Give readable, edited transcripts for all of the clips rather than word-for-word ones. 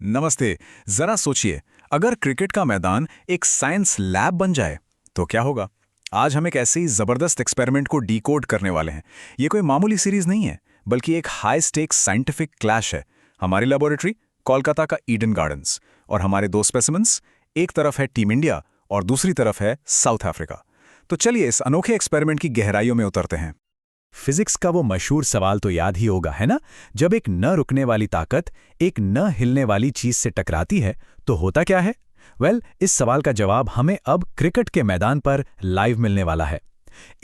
नमस्ते। जरा सोचिए, अगर क्रिकेट का मैदान एक साइंस लैब बन जाए तो क्या होगा। आज हम एक ऐसे ही जबरदस्त एक्सपेरिमेंट को डीकोड करने वाले हैं। ये कोई मामूली सीरीज नहीं है, बल्कि एक हाई स्टेक्स साइंटिफिक क्लैश है। हमारी लेबोरेटरी कोलकाता का ईडन गार्डन्स, और हमारे दो स्पेसिमेंस, एक तरफ है टीम इंडिया और दूसरी तरफ है साउथ अफ्रीका। तो चलिए इस अनोखे एक्सपेरिमेंट की गहराइयों में उतरते हैं। फिजिक्स का वो मशहूर सवाल तो याद ही होगा, है ना? जब एक न रुकने वाली ताकत एक न हिलने वाली चीज से टकराती है तो होता क्या है? इस सवाल का जवाब हमें अब क्रिकेट के मैदान पर लाइव मिलने वाला है।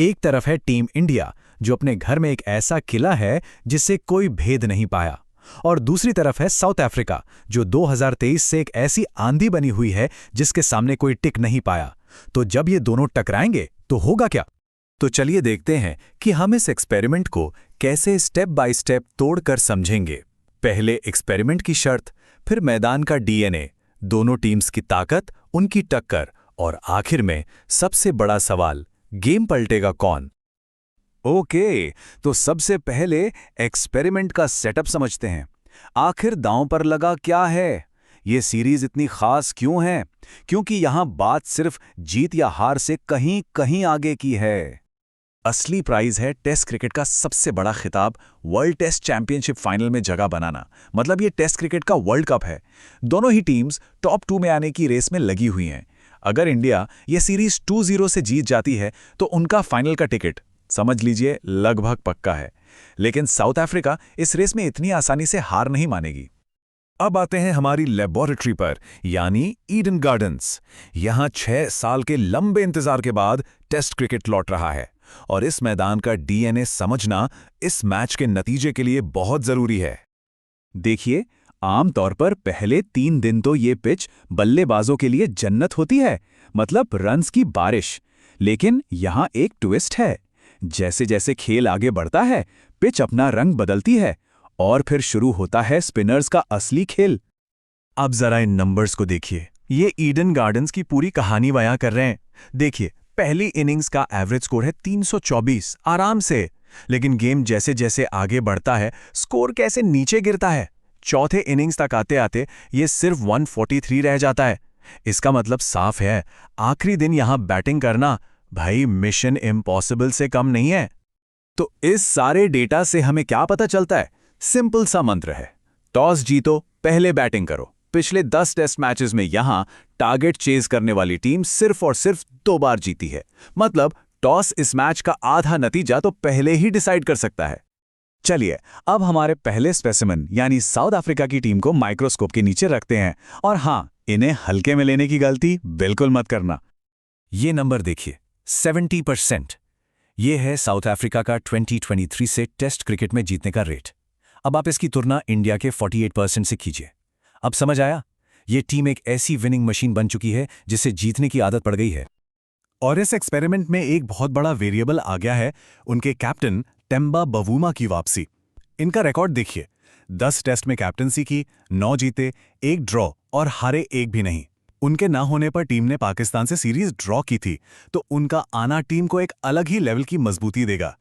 एक तरफ है टीम इंडिया, जो अपने घर में एक ऐसा किला है जिससे कोई भेद नहीं पाया, और दूसरी तरफ है साउथ अफ्रीका, जो 2023 से एक ऐसी आंधी बनी हुई है जिसके सामने कोई टिक नहीं पाया। तो जब ये दोनों टकराएंगे तो होगा क्या? तो चलिए देखते हैं कि हम इस एक्सपेरिमेंट को कैसे स्टेप बाय स्टेप तोड़कर समझेंगे। पहले एक्सपेरिमेंट की शर्त, फिर मैदान का डीएनए, दोनों टीम्स की ताकत, उनकी टक्कर, और आखिर में सबसे बड़ा सवाल, गेम पलटेगा कौन? ओके, तो सबसे पहले एक्सपेरिमेंट का सेटअप समझते हैं। आखिर दांव पर लगा क्या है? ये सीरीज इतनी खास क्यों है? क्योंकि यहां बात सिर्फ जीत या हार से कहीं कहीं आगे की है। असली प्राइज है टेस्ट क्रिकेट का सबसे बड़ा खिताब, वर्ल्ड टेस्ट चैंपियनशिप फाइनल में जगह बनाना। मतलब ये टेस्ट क्रिकेट का वर्ल्ड कप है। दोनों ही टीम्स टॉप 2 में आने की रेस में लगी हुई हैं। अगर इंडिया ये सीरीज 2-0 से जीत जाती है तो उनका फाइनल का टिकट, समझ लीजिए, लगभग पक्का है। लेकिन साउथ अफ्रीका इस रेस में इतनी आसानी से हार नहीं मानेगी। अब आते हैं हमारी लेबोरेटरी पर, यानी ईडन गार्डन्स। यहां 6 साल के लंबे इंतजार के बाद टेस्ट क्रिकेट लौट रहा है, और इस मैदान का डीएनए समझना इस मैच के नतीजे के लिए बहुत जरूरी है। देखिए, आमतौर पर पहले 3 दिन तो ये पिच बल्लेबाजों के लिए जन्नत होती है, मतलब रन्स की बारिश। लेकिन यहां एक ट्विस्ट है। जैसे जैसे खेल आगे बढ़ता है, पिच अपना रंग बदलती है, और फिर शुरू होता है स्पिनर्स का असली खेल। अब जरा इन नंबर्स को देखिए। ये ईडन गार्डन्स की पूरी कहानी बयां कर रहे हैं। देखिए, पहली इनिंग्स का एवरेज स्कोर है 324, आराम से। लेकिन गेम जैसे जैसे आगे बढ़ता है, स्कोर कैसे नीचे गिरता है। चौथे इनिंग्स तक आते आते ये सिर्फ 143 रह जाता है। इसका मतलब साफ है, आखिरी दिन यहां बैटिंग करना, भाई, मिशन इम्पॉसिबल से कम नहीं है। तो इस सारे डेटा से हमें क्या पता चलता है? सिंपल सा मंत्र है, टॉस जीतो, पहले बैटिंग करो। पिछले 10 टेस्ट मैचेस में यहां टारगेट चेज करने वाली टीम सिर्फ और सिर्फ 2 बार जीती है। मतलब टॉस इस मैच का आधा नतीजा तो पहले ही डिसाइड कर सकता है। चलिए अब हमारे पहले स्पेसिमेन यानी साउथ अफ्रीका की टीम को माइक्रोस्कोप के नीचे रखते हैं, और हां, इन्हें हल्के में लेने की गलती बिल्कुल मत करना। ये नंबर देखिए, 70%। ये है साउथ अफ्रीका का 2023 से टेस्ट क्रिकेट में जीतने का रेट। अब आप इसकी तुलना इंडिया के 48% से कीजिए। अब समझ आया? ये टीम एक ऐसी विनिंग मशीन बन चुकी है जिसे जीतने की आदत पड़ गई है। और इस एक्सपेरिमेंट में एक बहुत बड़ा वेरिएबल आ गया है, उनके कैप्टन टेम्बा बवूमा की वापसी। इनका रिकॉर्ड देखिए, 10 टेस्ट में कैप्टनसी की, 9 जीते, 1 ड्रॉ और हारे 1 भी नहीं। उनके ना होने पर टीम ने पाकिस्तान से सीरीज ड्रॉ की थी, तो उनका आना टीम को एक अलग ही लेवल की मजबूती देगा।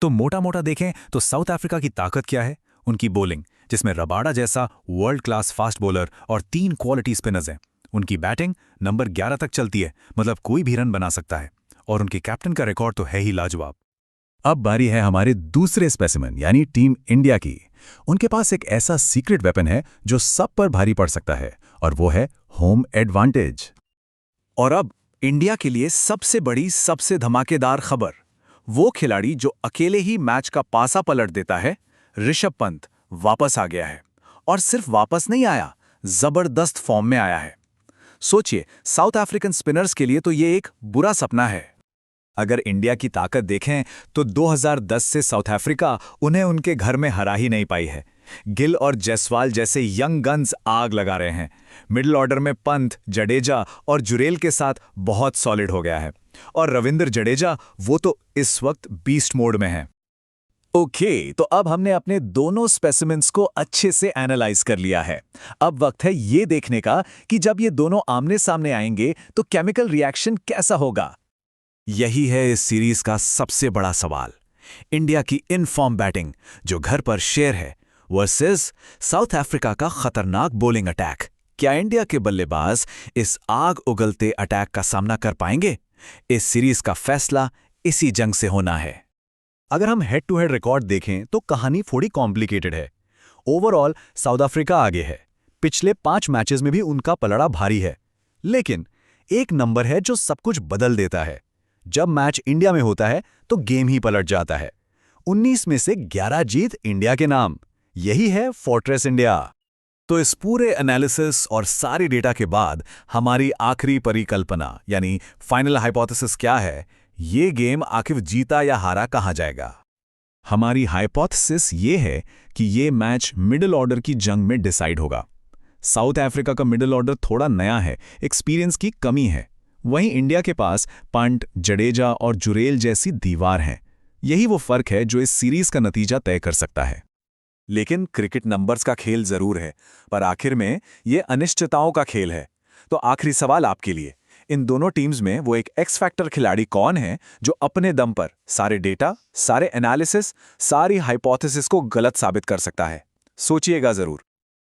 तो मोटा मोटा देखें तो साउथ अफ्रीका की ताकत क्या है? उनकी बॉलिंग, जिसमें रबाडा जैसा वर्ल्ड क्लास फास्ट बॉलर और 3 क्वालिटी स्पिनर्स हैं। उनकी बैटिंग नंबर 11 तक चलती है, मतलब कोई भी रन बना सकता है। और उनके कैप्टन का रिकॉर्ड तो है ही लाजवाब। अब बारी है हमारे दूसरे स्पेसिमेन यानी टीम इंडिया की। उनके पास एक ऐसा सीक्रेट वेपन है जो सब पर भारी पड़ सकता है, और वो है होम एडवांटेज। और अब इंडिया के लिए सबसे बड़ी, सबसे धमाकेदार खबर, वो खिलाड़ी जो अकेले ही मैच का पासा पलट देता है, ऋषभ पंत वापस आ गया है। और सिर्फ वापस नहीं आया, जबरदस्त फॉर्म में आया है। सोचिए, साउथ अफ्रीकन स्पिनर्स के लिए तो ये एक बुरा सपना है। अगर इंडिया की ताकत देखें तो 2010 से साउथ अफ्रीका उन्हें उनके घर में हरा ही नहीं पाई है। गिल और जायसवाल जैसे यंग गन्स आग लगा रहे हैं। मिडिल ऑर्डर में पंत, जडेजा और जुरेल के साथ बहुत सॉलिड हो गया है। और रविंद्र जडेजा, वो तो इस वक्त बीस्ट मोड में है। ओके, तो अब हमने अपने दोनों स्पेसिमेंट्स को अच्छे से एनालाइज कर लिया है। अब वक्त है ये देखने का कि जब ये दोनों आमने सामने आएंगे तो केमिकल रिएक्शन कैसा होगा। यही है इस सीरीज का सबसे बड़ा सवाल। इंडिया की इन फॉर्म बैटिंग, जो घर पर शेर है, वर्सेस साउथ अफ्रीका का खतरनाक बॉलिंग अटैक। क्या इंडिया के बल्लेबाज इस आग उगलते अटैक का सामना कर पाएंगे? इस सीरीज का फैसला इसी जंग से होना है। अगर हम हेड टू हेड रिकॉर्ड देखें तो कहानी थोड़ी कॉम्प्लिकेटेड है। ओवरऑल साउथ अफ्रीका आगे है, पिछले 5 मैचेस में भी उनका पलड़ा भारी है। लेकिन एक नंबर है जो सब कुछ बदल देता है। जब मैच इंडिया में होता है तो गेम ही पलट जाता है। 19 में से 11 जीत इंडिया के नाम। यही है फोर्ट्रेस इंडिया। तो इस पूरे एनालिसिस और सारी डेटा के बाद हमारी आखिरी परिकल्पना यानी फाइनल हाइपोथेसिस क्या है? ये गेम आखिर जीता या हारा कहा जाएगा? हमारी हाइपोथेसिस ये है कि ये मैच मिडिल ऑर्डर की जंग में डिसाइड होगा। साउथ अफ्रीका का मिडिल ऑर्डर थोड़ा नया है, एक्सपीरियंस की कमी है। वहीं इंडिया के पास पंत, जडेजा और जुरेल जैसी दीवार हैं। यही वो फर्क है जो इस सीरीज का नतीजा तय कर सकता है। लेकिन क्रिकेट नंबर्स का खेल जरूर है, पर आखिर में ये अनिश्चितताओं का खेल है। तो आखिरी सवाल आपके लिए, इन दोनों टीम्स में वो एक एक्स फैक्टर खिलाड़ी कौन है जो अपने दम पर सारे डेटा, सारे एनालिसिस, सारी हाइपोथेसिस को गलत साबित कर सकता है? सोचिएगा जरूर।